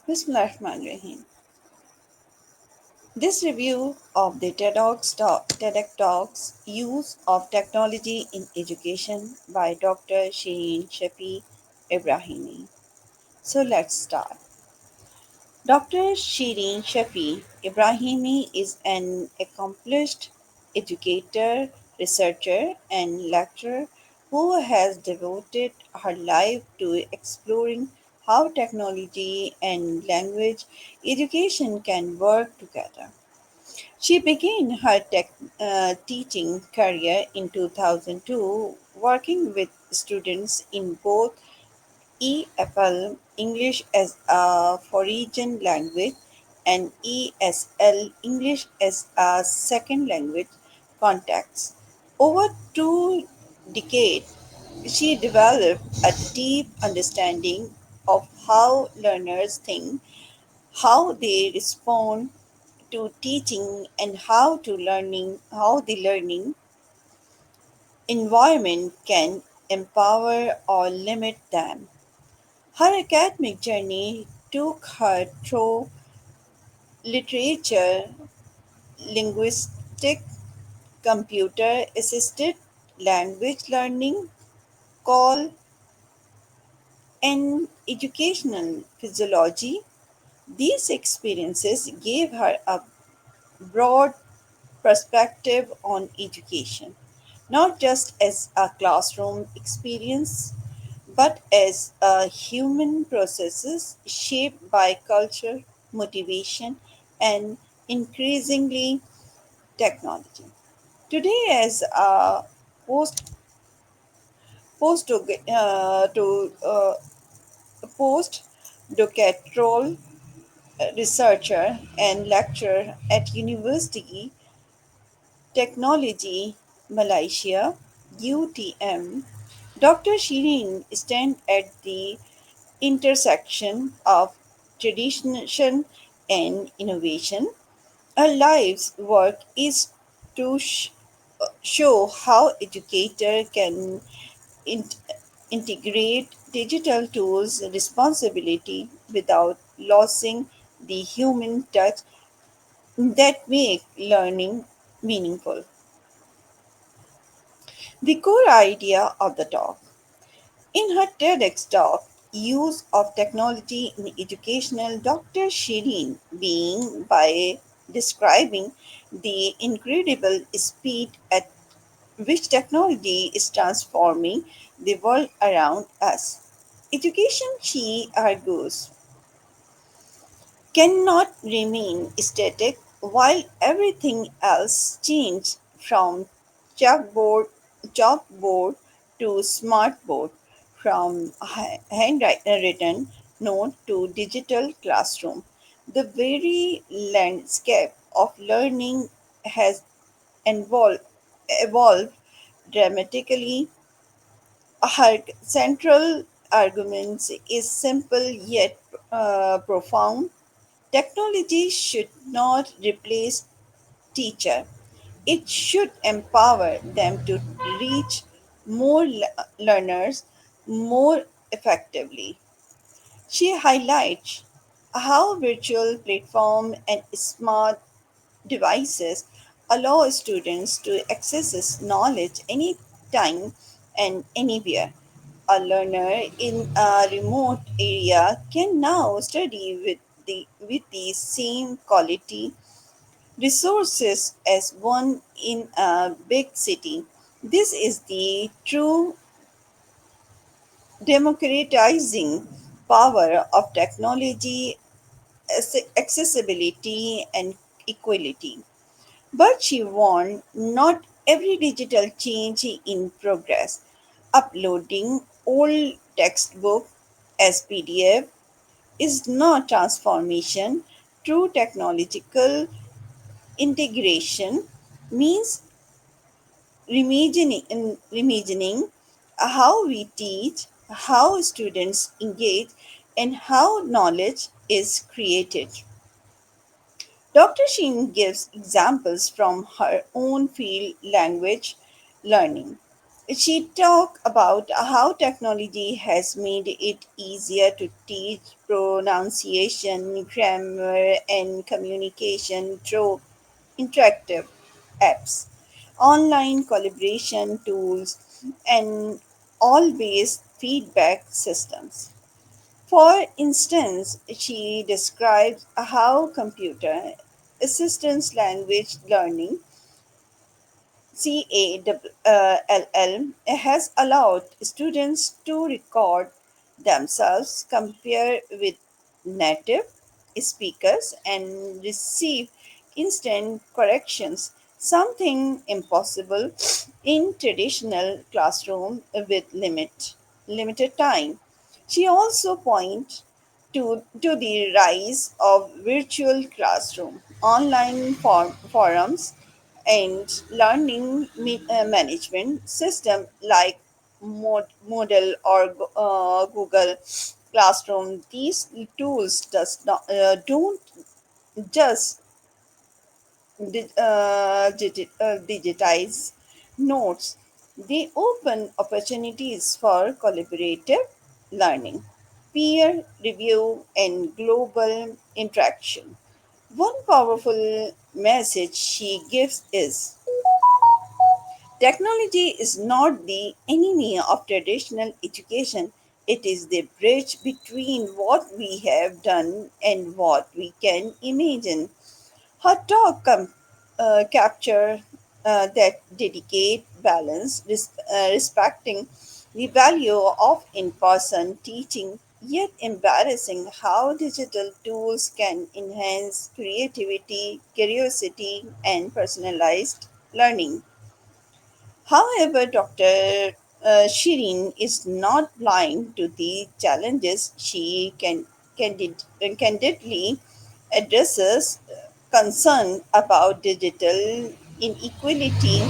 Bismillahirrahmanirrahim. This review of the TEDx Talks Use of Technology in Education by Dr. Shireen Shafi Ibrahimi. So let's start. Dr. Shireen Shafi Ibrahimi is an accomplished educator, researcher, and lecturer who has devoted her life to exploring how technology and language education can work together. She began her teaching career in 2002, working with students in both EFL English as a foreign language and ESL English as a second language contexts. Over 2 decades, she developed a deep understanding of how learners think, how they respond to teaching, and how the learning environment can empower or limit them. Her academic journey took her through literature, linguistics, computer assisted language learning, call, and educational physiology. These experiences gave her a broad perspective on education, not just as a classroom experience, but as a human processes shaped by culture, motivation, and increasingly technology. Today, as a post post to postdoctoral researcher and lecturer at University Technology Malaysia (UTM), Dr. Shireen stands at the intersection of tradition and innovation. Her life's work is to show how educator can in- integrate digital tools responsibility without losing the human touch that make learning meaningful. The core idea of the talk. In her TEDx talk, Use of Technology in Educational, Dr. Shireen being by describing the incredible speed at which technology is transforming the world around us. Education, she argues, cannot remain static while everything else changes from chalkboard, chalkboard to smartboard, from handwritten note to digital classroom. The very landscape of learning has evolved dramatically. Her central argument is simple yet profound. Technology should not replace teacher. It should empower them to reach more learners more effectively. She highlights how virtual platform and smart devices allow students to access knowledge anytime and anywhere. A learner in a remote area can now study with the same quality resources as one in a big city. This is the true democratizing power of technology, accessibility, and equality. But she warned not every digital change in progress. Uploading old textbook as PDF is not transformation. True technological integration means reimagining how we teach, how students engage, and how knowledge is created. Dr. Sheen gives examples from her own field language learning. She talked about how technology has made it easier to teach pronunciation, grammar, and communication through interactive apps, online collaboration tools, and all based feedback systems. For instance, she describes how computer assistance language learning CALL has allowed students to record themselves, compare with native speakers, and receive instant corrections, something impossible in traditional classroom with limited time. She also points to the rise of virtual classroom, online forums, and learning management system like Moodle or Google Classroom. These tools don't just digitize notes; they open opportunities for collaborative learning, peer review, and global interaction. One powerful message she gives is: technology is not the enemy of traditional education, it is the bridge between what we have done and what we can imagine. Her talk capture that dedicate balance, respecting the value of in-person teaching, yet embarrassing how digital tools can enhance creativity, curiosity, and personalized learning. However, Dr. Shirin is not blind to the challenges. She candidly addresses concern about digital inequality,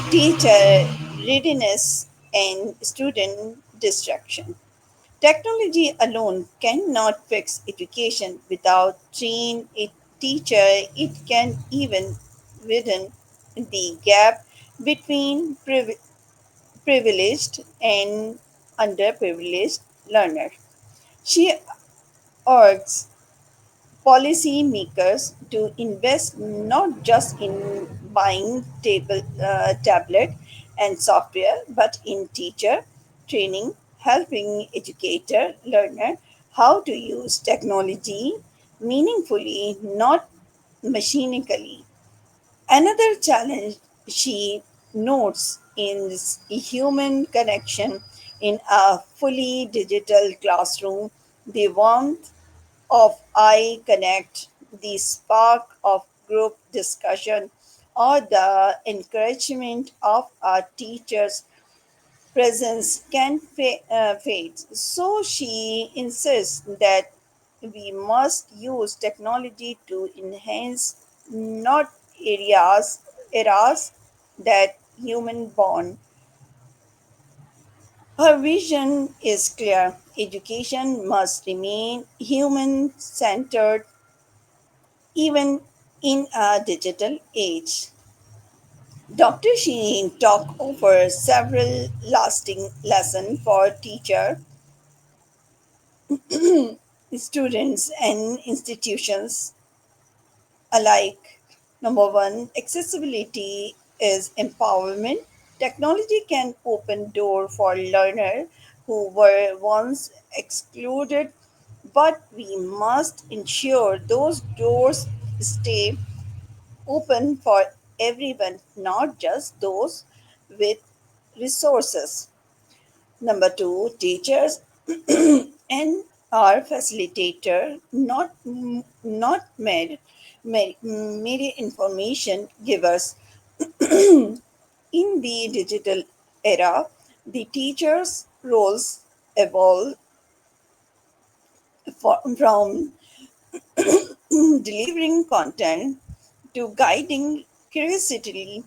teacher readiness, and student distraction. Technology alone cannot fix education without trained teacher. It can even widen the gap between privileged and underprivileged learners. She urges policymakers to invest not just in buying tablet and software, but in teacher training, helping educator learner how to use technology meaningfully, not machinically. Another challenge she notes is human connection in a fully digital classroom. The warmth of eye connect, the spark of group discussion, or the encouragement of a teacher's presence can fade. So she insists that we must use technology to enhance, not areas that human bond. Her vision is clear. Education must remain human centered even in a digital age. Dr. Sheen talked over several lasting lessons for teacher, students, and institutions alike. Number one, accessibility is empowerment. Technology can open doors for learners who were once excluded, but we must ensure those doors stay open for everyone, not just those with resources. Number two, teachers and our facilitator, not media information givers. In the digital era, the teachers' roles evolve from delivering content to guiding curiosity,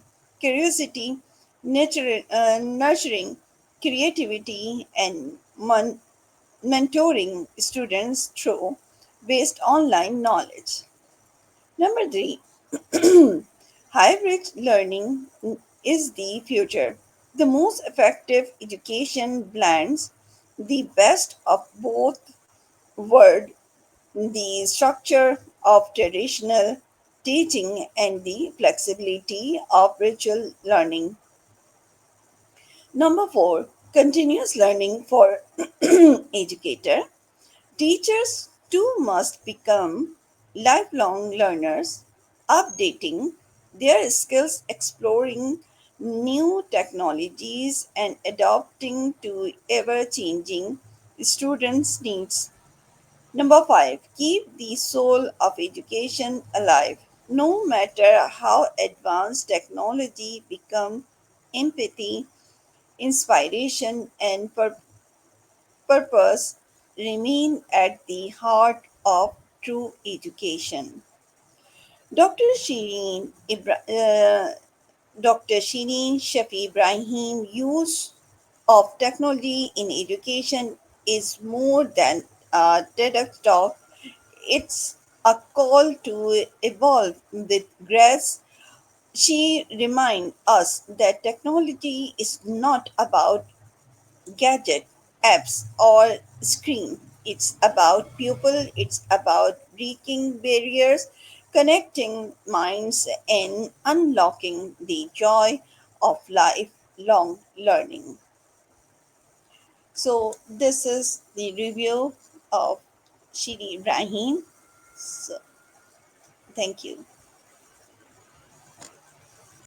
nurturing creativity, and mentoring students through based online knowledge. Number three, hybrid learning is the future. The most effective education blends the best of both worlds, the structure of traditional teaching and the flexibility of virtual learning. Number four, continuous learning for educator. Teachers too must become lifelong learners, updating their skills, exploring new technologies, and adapting to ever changing students' needs. Number five, keep the soul of education alive. No matter how advanced technology become, empathy, inspiration, and purpose remain at the heart of true education. Dr. Dr. Shireen Shafi Ibrahim use of technology in education is more than a TEDx talk. It's a call to evolve with grace. She reminds us that technology is not about gadget, apps, or screen. It's about people, it's about breaking barriers, connecting minds, and unlocking the joy of lifelong learning. So, this is the review of Shiri Ibrahim. So, thank you.